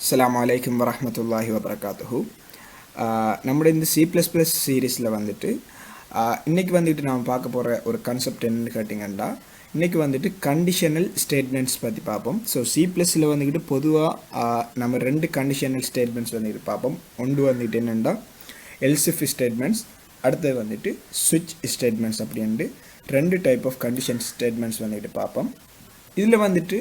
அஸ்ஸலாமு அலைக்கும் வரஹ்மத்துல்லாஹி வபரகாத்துஹு. நம்முடைய இந்த C++ சீரீஸில் வந்துட்டு இன்றைக்கி வந்துட்டு நாம் பார்க்க போகிற ஒரு கான்செப்ட் என்னென்னு கேட்டிங்கன்னா, இன்றைக்கி வந்துட்டு கண்டிஷனல் ஸ்டேட்மெண்ட்ஸ் பற்றி பார்ப்போம். ஸோ C++ல் வந்துக்கிட்டு பொதுவாக நம்ம ரெண்டு கண்டிஷனல் ஸ்டேட்மெண்ட்ஸ் வந்துட்டு பார்ப்போம். ஒன்று வந்துட்டு என்னென்னா எல்சிஃப் ஸ்டேட்மெண்ட்ஸ், அடுத்தது வந்துட்டு ஸ்விட்ச் ஸ்டேட்மெண்ட்ஸ் அப்படின்ட்டு ரெண்டு டைப் ஆஃப் கண்டிஷன் ஸ்டேட்மெண்ட்ஸ் வந்துட்டு பார்ப்போம். இதில் வந்துட்டு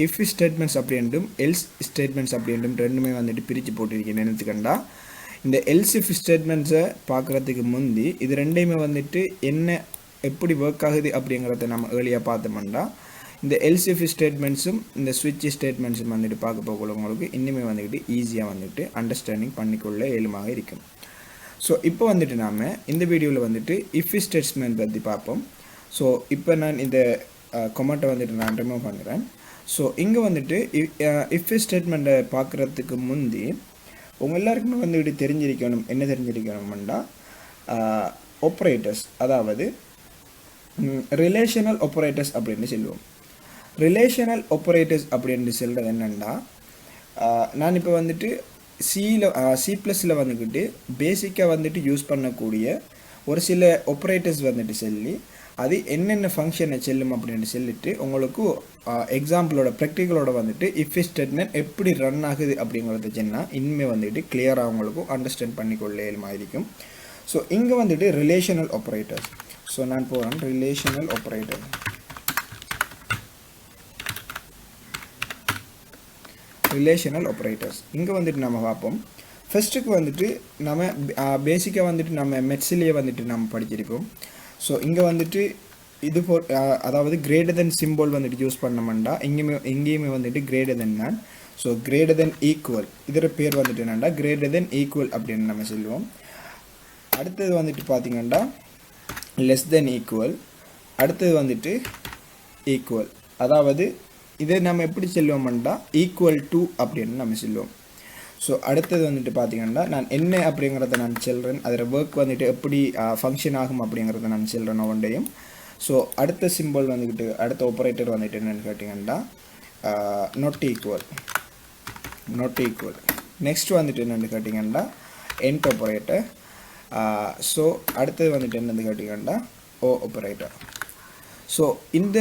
இஃப் ஸ்டேட்மெண்ட்ஸ் அப்படின்ட்டும் எல்ஸ் ஸ்டேட்மெண்ட்ஸ் அப்படின்ட்டும் ரெண்டுமே வந்துட்டு பிரித்து போட்டிருக்கேன். நினைத்துக்கண்டா இந்த எல்சிஃப் ஸ்டேட்மெண்ட்ஸை பார்க்குறதுக்கு முந்தி இது ரெண்டையுமே வந்துட்டு என்ன எப்படி ஒர்க் ஆகுது அப்படிங்கிறத நம்ம ஏர்லியாக பார்த்தோம்னா, இந்த எல்சிஃப் ஸ்டேட்மெண்ட்ஸும் இந்த ஸ்விட்ச் ஸ்டேட்மெண்ட்ஸும் வந்துட்டு பார்க்க போகிறவங்களுக்கு இன்னுமே வந்துட்டு ஈஸியாக வந்துட்டு அண்டர்ஸ்டாண்டிங் பண்ணிக்கொள்ள ஏழுமாக இருக்கும். ஸோ இப்போ வந்துட்டு நாம் இந்த வீடியோவில் வந்துட்டு இஃப் ஸ்டேட்மெண்ட் பற்றி பார்ப்போம். ஸோ இப்போ நான் இந்த கொமெண்ட்டை வந்துட்டு நான் ரிமூவ் பண்ணுறேன். ஸோ இங்கே வந்துட்டு இஃப் ஸ்டேட்மெண்ட்டை பார்க்குறதுக்கு முந்தி உங்கள் எல்லாருக்குமே வந்துட்டு தெரிஞ்சிருக்கணும். என்ன தெரிஞ்சிருக்கணும்னா ஆப்ரேட்டர்ஸ், அதாவது ரிலேஷனல் ஆப்ரேட்டர்ஸ் அப்படின்னு சொல்லுவோம். ரிலேஷனல் ஆப்ரேட்டர்ஸ் அப்படின்னு சொல்கிறது என்னென்னா, நான் இப்போ வந்துட்டு C++ல் வந்துக்கிட்டு பேசிக்காக வந்துட்டு யூஸ் பண்ணக்கூடிய ஒரு சில ஆப்ரேட்டர்ஸ் வந்துட்டு சொல்லி அது என்னென்ன ஃபங்க்ஷனை செல்லும் அப்படின்னு சொல்லிட்டு உங்களுக்கு எக்ஸாம்பிளோட ப்ராக்டிக்கலோட வந்துட்டு இஃப் ஸ்டேட்மெண்ட் எப்படி ரன் ஆகுது அப்படிங்கிறத சொன்னால் இனிமேல் வந்துட்டு கிளியராக அவங்களுக்கும் அண்டர்ஸ்டாண்ட் பண்ணிக்கொள்ள மாதிரி இருக்கும். ஸோ இங்கே வந்துட்டு ரிலேஷனல் ஆப்ரேட்டர்ஸ். ஸோ நான் போகிறேன் ரிலேஷனல் ஆப்ரேட்டர். ரிலேஷனல் ஆப்ரேட்டர்ஸ் இங்கே வந்துட்டு நம்ம பார்ப்போம். ஃபஸ்ட்டுக்கு வந்துட்டு நம்ம பேசிக்காக வந்துட்டு நம்ம மெட்ஸ்லேயே வந்துட்டு நம்ம படிச்சிருப்போம். ஸோ இங்கே வந்துட்டு இது அதாவது கிரேட்டர் தென் சிம்பிள் வந்துட்டு யூஸ் பண்ணோம்னா எங்கேயுமே வந்துட்டு கிரேட்டர் தென் தான். ஸோ கிரேட்டர் தென் ஈக்குவல் இதோட பேர் வந்துட்டு என்னென்னா கிரேட்டர் தென் ஈக்குவல் அப்படின்னு நம்ம சொல்லுவோம். அடுத்தது வந்துட்டு பார்த்திங்கன்னா லெஸ் தென் ஈக்குவல், அடுத்தது வந்துட்டு ஈக்குவல். அதாவது இதை நம்ம எப்படி சொல்லுவோம்னா ஈக்குவல் டு அப்படின்னு நம்ம சொல்லுவோம். ஸோ அடுத்தது வந்துட்டு பார்த்திங்கன்னா நான் என்ன அப்படிங்கிறத நான் சொல்கிறேன், அதில் ஒர்க் வந்துட்டு எப்படி ஃபங்க்ஷன் ஆகும் அப்படிங்கிறத நான் சொல்கிறேன் ஒன்றையும். ஸோ அடுத்த சிம்பிள் வந்துக்கிட்டு அடுத்த ஆப்ரேட்டர் வந்துட்டு என்னென்னு கேட்டிங்கன்னா நாட் ஈக்குவல். நெக்ஸ்ட் வந்துட்டு என்னென்னு கேட்டிங்கன்னா எண்ட் ஆப்ரேட்டர். ஸோ அடுத்தது வந்துட்டு என்னென்னு கேட்டிங்கன்னா ஓ ஆப்ரேட்டர். ஸோ இந்த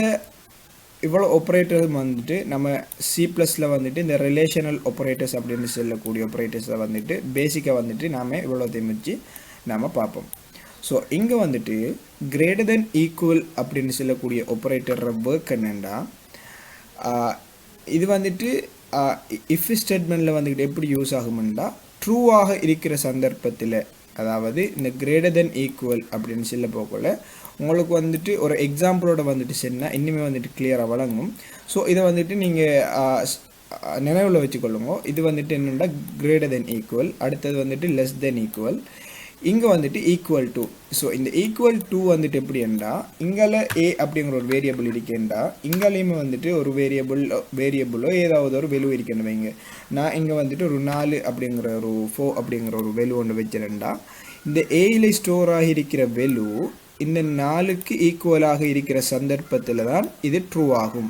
இவ்வளோ ஆப்ரேட்டர் வந்துட்டு நம்ம C++ல் வந்துட்டு இந்த ரிலேஷனல் ஆப்ரேட்டர்ஸ் அப்படின்னு சொல்லக்கூடிய ஆப்ரேட்டர்ஸை வந்துட்டு பேசிக்காக வந்துட்டு நாம் இவ்வளோத்தையும் வச்சு நாம் பார்ப்போம். ஸோ இங்கே வந்துட்டு கிரேட்டர் தென் ஈக்குவல் அப்படின்னு சொல்லக்கூடிய ஆப்ரேட்டர் ஒர்க் என்னென்னா, இது வந்துட்டு இஃப் ஸ்டேட்மெண்ட்டில் வந்துக்கிட்டு எப்படி யூஸ் ஆகும்னா ட்ரூவாக இருக்கிற சந்தர்ப்பத்தில், அதாவது இந்த கிரேட்டர் தென் ஈக்குவல் அப்படின்னு சொல்ல போகல உங்களுக்கு வந்துட்டு ஒரு எக்ஸாம்பிளோட வந்துட்டு சொன்னால் இன்னுமே வந்துட்டு கிளியராக வழங்கும். ஸோ இதை வந்துட்டு நீங்கள் நினைவில் வச்சுக்கொள்ளுங்க. இது வந்துட்டு என்னென்னா கிரேட்டர் தென் ஈக்குவல், அடுத்தது வந்துட்டு லெஸ் தென் ஈக்குவல், இங்கே வந்துட்டு ஈக்குவல் டு. ஸோ இந்த ஈக்குவல் டு வந்துட்டு எப்படின்னா இங்கால ஏ அப்படிங்கிற ஒரு வேரியபிள் இருக்கேன்டா, இங்காலையுமே வந்துட்டு ஒரு வேரியபிளோ ஏதாவது ஒரு வெலு இருக்கேன்னு வைங்க. நான் இங்கே வந்துட்டு ஒரு 4 அப்படிங்கிற ஒரு 4 அப்படிங்கிற ஒரு வெலு ஒன்று வச்சிருந்தா, இந்த ஏயில் ஸ்டோர் ஆகியிருக்கிற வெலு இந்த 4க்கு ஈக்குவலாக இருக்கிற சந்தர்ப்பத்தில் தான் இது ட்ரூ ஆகும்.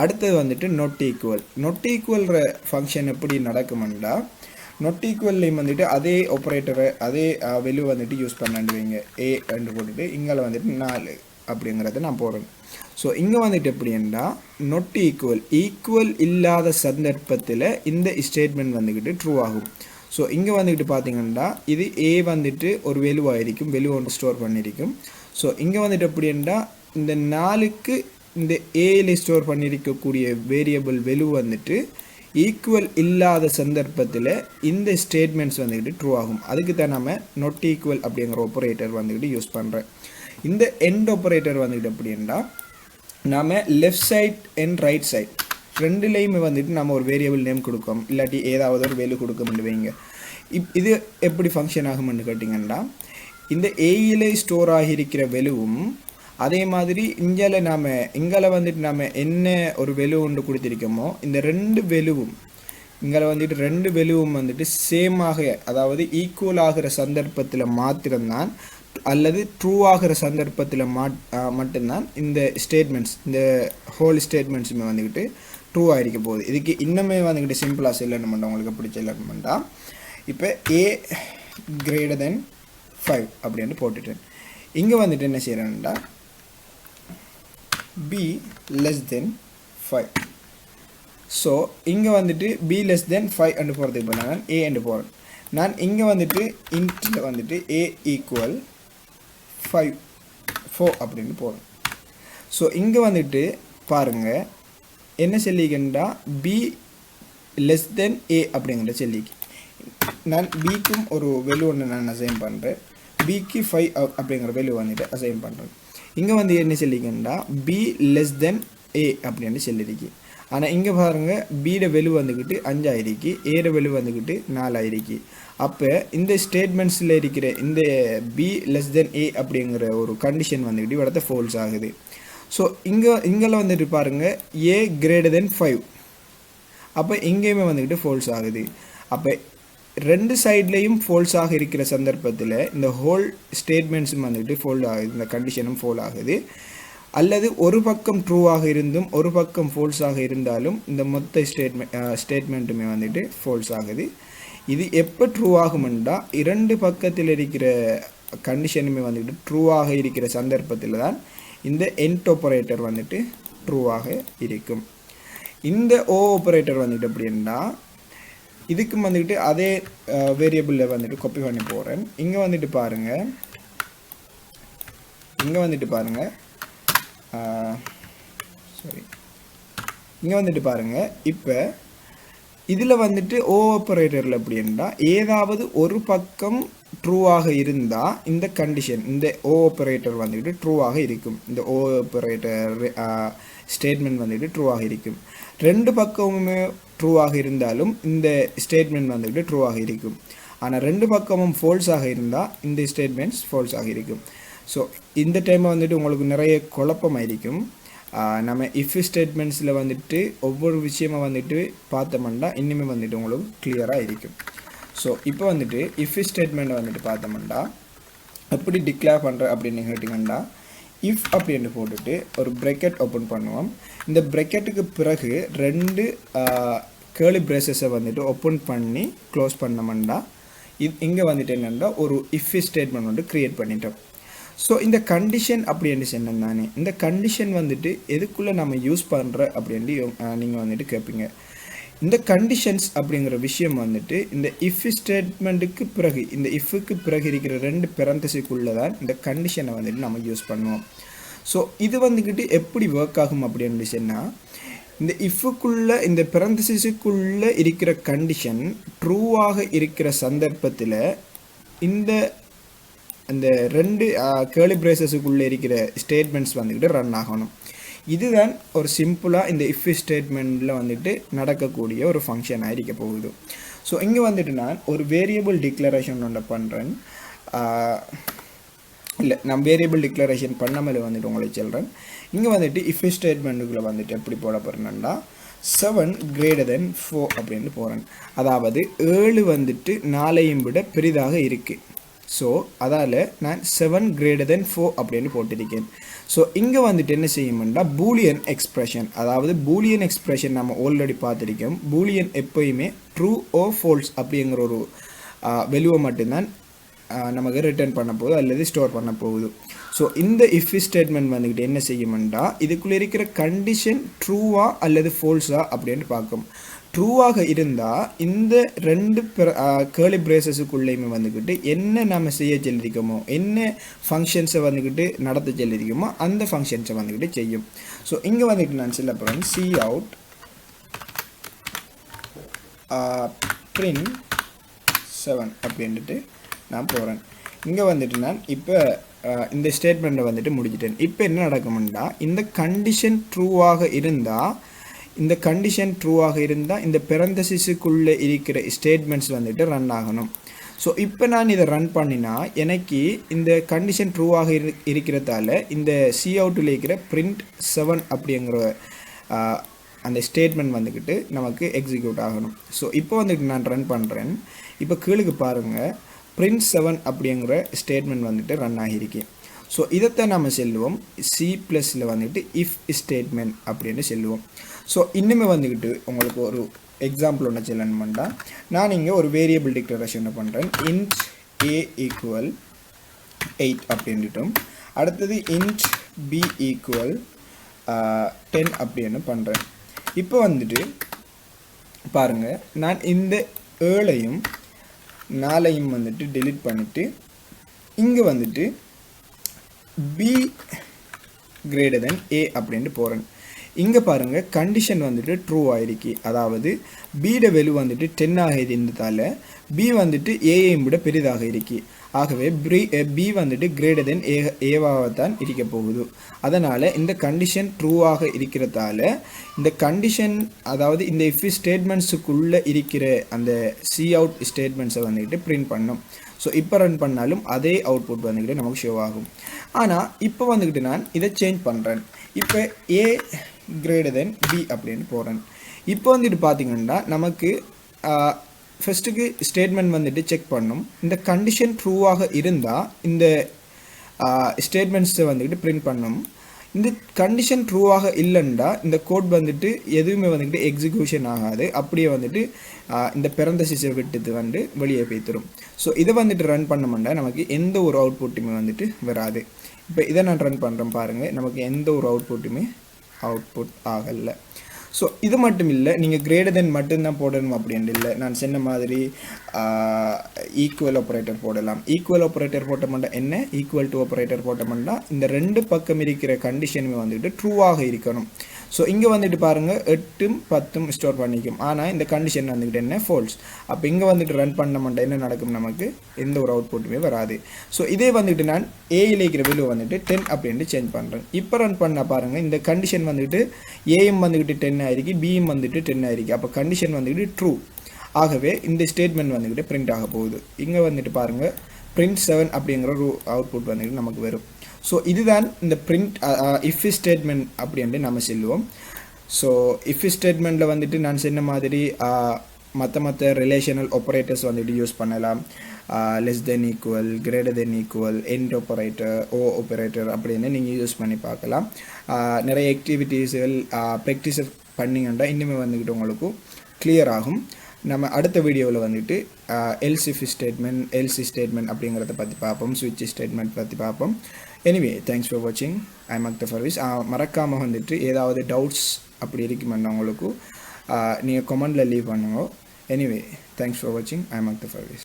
அடுத்தது வந்துட்டு நொட் ஈக்குவல் ஃபங்க்ஷன் எப்படி நடக்கும்னா, நொட் ஈக்குவல்லையும் வந்துட்டு அதே ஆப்ரேட்டரை அதே வெலு வந்துட்டு யூஸ் பண்ணிடுவீங்க. ஏ ரெண்டு போட்டுட்டு இங்கே வந்துட்டு 4 அப்படிங்கிறத நான் போடுறேன். ஸோ இங்கே வந்துட்டு எப்படின்னா நொட் ஈக்குவல் இல்லாத சந்தர்ப்பத்தில் இந்த ஸ்டேட்மெண்ட் வந்துக்கிட்டு ட்ரூ ஆகும். ஸோ இங்கே வந்துக்கிட்டு பார்த்தீங்கன்னா இது ஏ வந்துட்டு ஒரு வெலுவாக இருக்கும், வெலு ஒன்று ஸ்டோர் பண்ணியிருக்கும். ஸோ இங்கே வந்துட்டு எப்படின்னா இந்த 4க்கு இந்த ஏயில் ஸ்டோர் பண்ணியிருக்கக்கூடிய வேரியபிள் வெலு வந்துட்டு ஈக்குவல் இல்லாத சந்தர்ப்பத்தில் இந்த ஸ்டேட்மெண்ட்ஸ் வந்துக்கிட்டு ட்ரூ ஆகும். அதுக்கு தான் நம்ம நொட் ஈக்குவல் அப்படிங்கிற ஆப்ரேட்டர் வந்துக்கிட்டு யூஸ் பண்ணுறேன். இந்த எண்ட் ஆப்ரேட்டர் வந்துக்கிட்டு எப்படின்னா நாம் left side and right side ரெண்டுலேயுமே வந்துட்டு நம்ம ஒரு வேரியபிள் நேம் கொடுக்கோம், இல்லாட்டி ஏதாவது ஒரு வேல்யூ கொடுக்க முடியுங்க. இது எப்படி ஃபங்க்ஷன் ஆகும்னு கேட்டிங்கன்னா, இந்த ஏயில் ஸ்டோர் ஆகியிருக்கிற வெலுவும் அதே மாதிரி இங்கால வந்துட்டு நாம் என்ன ஒரு வெலு ஒன்று கொடுத்துருக்கோமோ இந்த ரெண்டு வெலுவும் இங்கே வந்துட்டு ரெண்டு வெலுவும் வந்துட்டு சேமாக, அதாவது ஈக்குவல் ஆகிற சந்தர்ப்பத்தில் மாத்திரம்தான் அல்லது ட்ரூ ஆகிற சந்தர்ப்பத்தில் மட்டும்தான் இந்த ஸ்டேட்மெண்ட்ஸ் இந்த ஹோல் ஸ்டேட்மெண்ட்ஸுமே வந்துக்கிட்டு ட்ரூ ஆகிருக்க போகுது. இதுக்கு இன்னுமே வந்துக்கிட்டு சிம்பிளாக செல்லணுமெண்டா உங்களுக்கு எப்படி செல்லணுமெண்டா இப்போ a greater than 5 அப்படின்னு போட்டுட்டேன். இங்கே வந்துட்டு என்ன செய்கிறேன்டா b less than 5. ஸோ இங்கே வந்துட்டு b less than 5 அண்டு போகிறதுக்கு இப்போ நான் a அண்டு போகிறேன். நான் இங்கே வந்துட்டு இன்ட்டில் வந்துட்டு a equal 4 அப்படின்னு போகிறேன். ஸோ இங்கே வந்துட்டு பாருங்கள் என்ன சொல்லிக்கண்டா b less than a அப்படிங்கிற சொல்லிக்கு நான் பிக்கும் ஒரு வேல்யூ ஒன்று நான் அசைன் பண்ணுறேன். பிக்கு 5 அப்படிங்கிற வேல்யூ வந்துட்டு அசைன் பண்ணுறேன். இங்கே வந்து என்ன சொல்லிக்கண்டா b less than a அப்படின்னு சொல்லியிருக்கு. ஆனால் இங்கே பாருங்கள் பியோட வேல்யூ வந்துக்கிட்டு 5 ஆயிருக்கு, ஏட வேல்யூ வந்துக்கிட்டு 4 ஆயிருக்கு. அப்போ இந்த ஸ்டேட்மெண்ட்ஸில் இருக்கிற இந்த b less than a அப்படிங்கிற ஒரு கண்டிஷன் வந்துக்கிட்டு இடத்த ஃபால்ஸ் ஆகுது. ஸோ இங்கெல்லாம் வந்துட்டு பாருங்கள் a greater than 5, அப்போ இங்கேயுமே வந்துக்கிட்டு ஃபால்ஸ் ஆகுது. அப்போ ரெண்டு சைட்லேயும் ஃபால்ஸாக இருக்கிற சந்தர்ப்பத்தில் இந்த ஹோல் ஸ்டேட்மெண்ட்ஸும் வந்துக்கிட்டு ஃபோல்ட் ஆகுது, இந்த கண்டிஷனும் ஃபோல் ஆகுது. அல்லது ஒரு பக்கம் ட்ரூவாக இருந்தும் ஒரு பக்கம் ஃபால்ஸாக இருந்தாலும் இந்த மொத்த ஸ்டேட்மெண்ட்டுமே வந்துட்டு ஃபால்ஸ் ஆகுது. இது எப்போ ட்ரூ ஆகுமெண்டா இரண்டு பக்கத்தில் இருக்கிற கண்டிஷனுமே வந்துட்டு ட்ரூவாக இருக்கிற சந்தர்ப்பத்தில் தான் இந்த எண்ட் ஆப்பரேட்டர் வந்துட்டு ட்ரூவாக இருக்கும். இந்த ஓ ஆப்பரேட்டர் வந்துட்டு அப்படின்னா இதுக்கு வந்துட்டு அதே வேரியபிளில் வந்துட்டு காப்பி பண்ணி போகிறேன். இங்கே வந்துட்டு பாருங்கள் இங்கே வந்துட்டு பாருங்கள் இப்போ இதில் வந்துட்டு ஓ ஆப்பரேட்டரில் அப்படின்னா ஏதாவது ஒரு பக்கம் ட்ரூவாக இருந்தால் இந்த கண்டிஷன் இந்த ஓ ஆப்பரேட்டர் வந்துட்டு ட்ரூவாக இருக்கும். இந்த ஓ ஆப்பரேட்டர் ஸ்டேட்மெண்ட் வந்துட்டு ட்ரூவாக இருக்கும். ரெண்டு பக்கமுமே ட்ரூவாக இருந்தாலும் இந்த ஸ்டேட்மெண்ட் வந்துட்டு ட்ரூவாக இருக்கும். ஆனால் ரெண்டு பக்கமும் ஃபால்ஸாக இருந்தால் இந்த ஸ்டேட்மெண்ட்ஸ் ஃபால்ஸாக இருக்கும். ஸோ இந்த டைமில் வந்துட்டு உங்களுக்கு நிறைய குழப்பமாக இருக்கும். நம்ம இஃப் ஸ்டேட்மெண்ட்ஸில் வந்துட்டு ஒவ்வொரு விஷயமா வந்துட்டு பார்த்தோம்னா இன்னுமே வந்துட்டு உங்களுக்கு கிளியராக இருக்கும். ஸோ இப்போ வந்துட்டு இஃப் ஸ்டேட்மெண்ட்டை வந்துட்டு பார்த்தோம்னா எப்படி டிக்ளேர் பண்ணுற அப்படின்னு கேட்டிங்கன்னா இஃப் அப்படின்னு போட்டுட்டு ஒரு ப்ரெக்கெட் ஓப்பன் பண்ணுவோம். இந்த ப்ரெக்கெட்டுக்கு பிறகு ரெண்டு கேர்லி பிரேசஸை வந்துட்டு ஓப்பன் பண்ணி க்ளோஸ் பண்ணோம்னா இங்கே வந்துட்டு என்னென்னா ஒரு இஃப் ஸ்டேட்மெண்ட் வந்து க்ரியேட் பண்ணிட்டோம். ஸோ இந்த கண்டிஷன் அப்படின்னு சொன்னேன். இந்த கண்டிஷன் வந்துட்டு எதுக்குள்ளே நம்ம யூஸ் பண்ணுற அப்படின்ட்டு நீங்கள் வந்துட்டு கேட்பீங்க. இந்த கண்டிஷன்ஸ் அப்படிங்கிற விஷயம் வந்துட்டு இந்த இஃப் ஸ்டேட்மெண்ட்டுக்கு பிறகு இந்த இஃப்க்கு பிறகு இருக்கிற ரெண்டு பெரந்தசிக்குள்ளே தான் இந்த கண்டிஷனை வந்துட்டு நம்ம யூஸ் பண்ணுவோம். ஸோ இது வந்துக்கிட்டு எப்படி ஒர்க் ஆகும் அப்படின்னு சொன்னால் இந்த இஃப்க்குள்ளே இந்த பெரந்தசிக்குள்ளே இருக்கிற கண்டிஷன் ட்ரூவாக இருக்கிற சந்தர்ப்பத்தில் இந்த ரெண்டு கேர்லி பிரேசஸுக்குள்ளே இருக்கிற ஸ்டேட்மெண்ட்ஸ் வந்துக்கிட்டு ரன் ஆகணும். இதுதான் ஒரு சிம்பிளாக இந்த இஃப் ஸ்டேட்மெண்ட்டில் வந்துட்டு நடக்கக்கூடிய ஒரு ஃபங்க்ஷனாக இருக்க போகுது. ஸோ இங்கே வந்துட்டு நான் ஒரு வேரியபிள் டிக்ளரேஷன் ஒன்று பண்ணுறேன். இல்லை நான் வேரியபிள் டிக்ளரேஷன் பண்ணாமல் வந்துட்டு உங்களுக்கு சொல்கிறேன். இங்கே வந்துட்டு இஃப் ஸ்டேட்மெண்ட்டுக்குள்ளே வந்துட்டு எப்படி போட போகிறேன்னா 7 greater than 4 அப்படின்னு போகிறேன். அதாவது 7 வந்துட்டு 4ஐயும் விட பெரிதாக இருக்குது. ஸோ அதால் நான் 7 greater than 4 அப்படின்னு போட்டிருக்கேன். ஸோ இங்கே வந்துட்டு என்ன செய்யும்னா பூலியன் எக்ஸ்பிரஷன், அதாவது பூலியன் எக்ஸ்பிரஷன் நம்ம ஆல்ரெடி பார்த்துருக்கோம். பூலியன் எப்போயுமே ட்ரூ ஓ ஃபால்ஸ் அப்படிங்கிற ஒரு வேல்யூவை மட்டும்தான் நமக்கு ரிட்டர்ன் பண்ண போகுது அல்லது ஸ்டோர் பண்ண போகுது. ஸோ இந்த இஃப் ஸ்டேட்மெண்ட் வந்துக்கிட்டு என்ன செய்யும்னா இதுக்குள்ளே இருக்கிற கண்டிஷன் ட்ரூவா அல்லது ஃபால்ஸா அப்படின்னு பார்க்கும். ட்ரூவாக இருந்தால் இந்த ரெண்டு கேர்லி பிரேசஸுக்குள்ளேயுமே வந்துக்கிட்டு என்ன நம்ம செய்ய சொல்லியிருக்கோமோ என்ன ஃபங்க்ஷன்ஸை வந்துக்கிட்டு நடத்த சொல்லியிருக்கோமோ அந்த ஃபங்க்ஷன்ஸை வந்துக்கிட்டு செய்யும். ஸோ இங்கே வந்துட்டு நான் சொல்ல போகிறேன் சி அவுட் print 7 அப்படின்ட்டு நான் போகிறேன். இங்கே வந்துட்டு நான் இப்போ இந்த ஸ்டேட்மெண்ட்டை வந்துட்டு முடிச்சிட்டேன். இப்போ என்ன நடக்கும்னா இந்த கண்டிஷன் ட்ரூவாக இருந்தால் இந்த பெரந்தசிஸுக்குள்ளே இருக்கிற ஸ்டேட்மெண்ட்ஸ் வந்துட்டு ரன் ஆகணும். ஸோ இப்போ நான் இதை ரன் பண்ணினா எனக்கு இந்த கண்டிஷன் ட்ரூவாக இருக்கிறதால இந்த சி அவுட்டில் இருக்கிற print 7 அப்படிங்கிற அந்த ஸ்டேட்மெண்ட் வந்துக்கிட்டு நமக்கு எக்ஸிக்யூட் ஆகணும். ஸோ இப்போ வந்துட்டு நான் ரன் பண்ணுறேன். இப்போ கீழுக்கு பாருங்கள் print 7 அப்படிங்கிற ஸ்டேட்மெண்ட் வந்துட்டு ரன் ஆகியிருக்கேன். ஸோ இதைத்தான் நம்ம சொல்லுவோம் சி ப்ளஸில் வந்துட்டு இஃப் ஸ்டேட்மெண்ட் அப்படின்னு சொல்லுவோம். ஸோ இன்னுமே வந்துக்கிட்டு உங்களுக்கு ஒரு எக்ஸாம்பிள் ஒன்று செல்லன் பண்ணால் நான் இங்கே ஒரு வேரியபிள் டிக்ளரேஷன் பண்ணுறேன் int a ஈக்குவல் 8 அப்படின்ட்டும் அடுத்தது int b ஈக்குவல் 10 அப்படின்னு பண்ணுறேன். இப்போ வந்துட்டு பாருங்கள் நான் இந்த 7ஐயும் 4ஐயும் வந்துட்டு delete பண்ணிவிட்டு இங்கே வந்துட்டு b greater than a அப்படின்ட்டு போகிறேன். இங்கே பாருங்கள் கண்டிஷன் வந்துட்டு ட்ரூ ஆகிருக்கு, அதாவது பியோட வேல்யூ வந்துட்டு 10 ஆக இருந்ததால் b வந்துட்டு ஏஐயும் விட பெரிதாக இருக்கு. ஆகவே b வந்துட்டு கிரேட்டர் தென் ஏவாக தான் இருக்க போகுது. அதனால் இந்த கண்டிஷன் ட்ரூவாக இருக்கிறதால இந்த கண்டிஷன் அதாவது இந்த இஃப் ஸ்டேட்மெண்ட்ஸுக்குள்ளே இருக்கிற அந்த சி அவுட் ஸ்டேட்மெண்ட்ஸை வந்துட்டு பிரிண்ட் பண்ணும். ஸோ இப்போ ரன் பண்ணாலும் அதே அவுட்புட் வந்துக்கிட்டு நமக்கு ஷோ ஆகும். ஆனால் இப்போ வந்துக்கிட்டு நான் இதை சேஞ்ச் பண்ணுறேன். இப்போ ஏ கிரேட்டர் தென் பி அப்படின்னு போகிறேன். இப்போ வந்துட்டு பார்த்திங்கன்னா நமக்கு ஃபஸ்ட்டுக்கு ஸ்டேட்மெண்ட் வந்துட்டு செக் பண்ணும். இந்த கண்டிஷன் ட்ரூவாக இருந்தால் இந்த ஸ்டேட்மெண்ட்ஸை வந்துக்கிட்டு பிரிண்ட் பண்ணும். இந்த கண்டிஷன் ட்ரூவாக இல்லைண்டா இந்த கோட் வந்துட்டு எதுவுமே வந்துக்கிட்டு எக்ஸிக்யூஷன் ஆகாது, அப்படியே வந்துட்டு இந்த பெரந்தசிஸை விட்டுது வந்து வெளியே போய்த்தரும். ஸோ இதை வந்துட்டு ரன் பண்ணமுண்டா நமக்கு எந்த ஒரு அவுட்புட்டுமே வந்துட்டு வராது. இப்போ இதை நான் ரன் பண்ணுறேன் பாருங்கள், நமக்கு எந்த ஒரு அவுட்புட்டுமே அவுட்புட் ஆகலை. ஸோ இது மட்டும் இல்லை, நீங்கள் கிரேட்டர் தென் மட்டும்தான் போடணும் அப்படின்ட்டு இல்லை. நான் சொன்ன மாதிரி ஈக்குவல் ஆப்ரேட்டர் போடலாம். ஈக்குவல் ஆப்ரேட்டர் போட்டோம்னா என்ன, ஈக்குவல் டு ஆப்ரேட்டர் போட்டோம்னா இந்த ரெண்டு பக்கம் இருக்கிற கண்டிஷனுமே வந்துட்டு ட்ரூவாக இருக்கணும். ஸோ இங்கே வந்துட்டு பாருங்கள் 8ம் 10ம் ஸ்டோர் பண்ணிக்கும், ஆனால் இந்த கண்டிஷன் வந்துக்கிட்டு என்ன ஃபால்ஸ். அப்போ இங்கே வந்துட்டு ரன் பண்ண என்ன நடக்கும், நமக்கு எந்த ஒரு அவுட்புட்டுமே வராது. ஸோ இதே வந்துட்டு நான் ஏயில் இருக்கிற வேல்யூ வந்துட்டு 10 அப்படின்ட்டு சேஞ்ச் பண்ணுறேன். இப்போ ரன் பண்ண பாருங்கள் இந்த கண்டிஷன் வந்துட்டு ஏஎம் வந்துக்கிட்டு 10 ஆயிருக்கு, பிஎம் வந்துட்டு 10 ஆயிருக்கு. அப்போ கண்டிஷன் வந்துக்கிட்டு ட்ரூ. ஆகவே இந்த ஸ்டேட்மெண்ட் வந்துக்கிட்டு பிரிண்ட் ஆக போகுது. இங்கே வந்துட்டு பாருங்கள் print 7 அப்படிங்கிற ஒரு அவுட்புட் வந்துட்டு நமக்கு வரும். ஸோ இதுதான் இந்த பிரிண்ட் இஃப் ஸ்டேட்மெண்ட் அப்படின்ட்டு நம்ம சொல்லுவோம். ஸோ இஃப் ஸ்டேட்மெண்ட்டில் வந்துட்டு நான் சொன்ன மாதிரி மற்ற ரிலேஷனல் ஆப்ரேட்டர்ஸ் வந்துட்டு யூஸ் பண்ணலாம். Less than equal, greater than equal, and operator, or operator அப்படின்னு நீங்கள் யூஸ் பண்ணி பார்க்கலாம். நிறைய ஆக்டிவிட்டீஸ்கள் ப்ராக்டிஸ் பண்ணிங்கன்னா இன்னுமே வந்துக்கிட்டு உங்களுக்கு கிளியர் ஆகும். நம்ம அடுத்த வீடியோவில் வந்துட்டு else if statement, LC statement அப்படிங்கிறத பற்றி பார்ப்போம், ஸ்விட்ச் ஸ்டேட்மெண்ட் பற்றி பார்ப்போம். எனிவே தேங்க்ஸ் ஃபார் வாட்சிங். I am Akhtar Parvez. மறக்காமல் வந்துட்டு ஏதாவது டவுட்ஸ் அப்படி இருக்குமென்னா உங்களுக்கு நீங்கள் கமெண்டில் லீவ் பண்ணுங்க. எனிவே தேங்க்ஸ் ஃபார் வாட்சிங். I am Akhtar ஃபர்வீஸ்.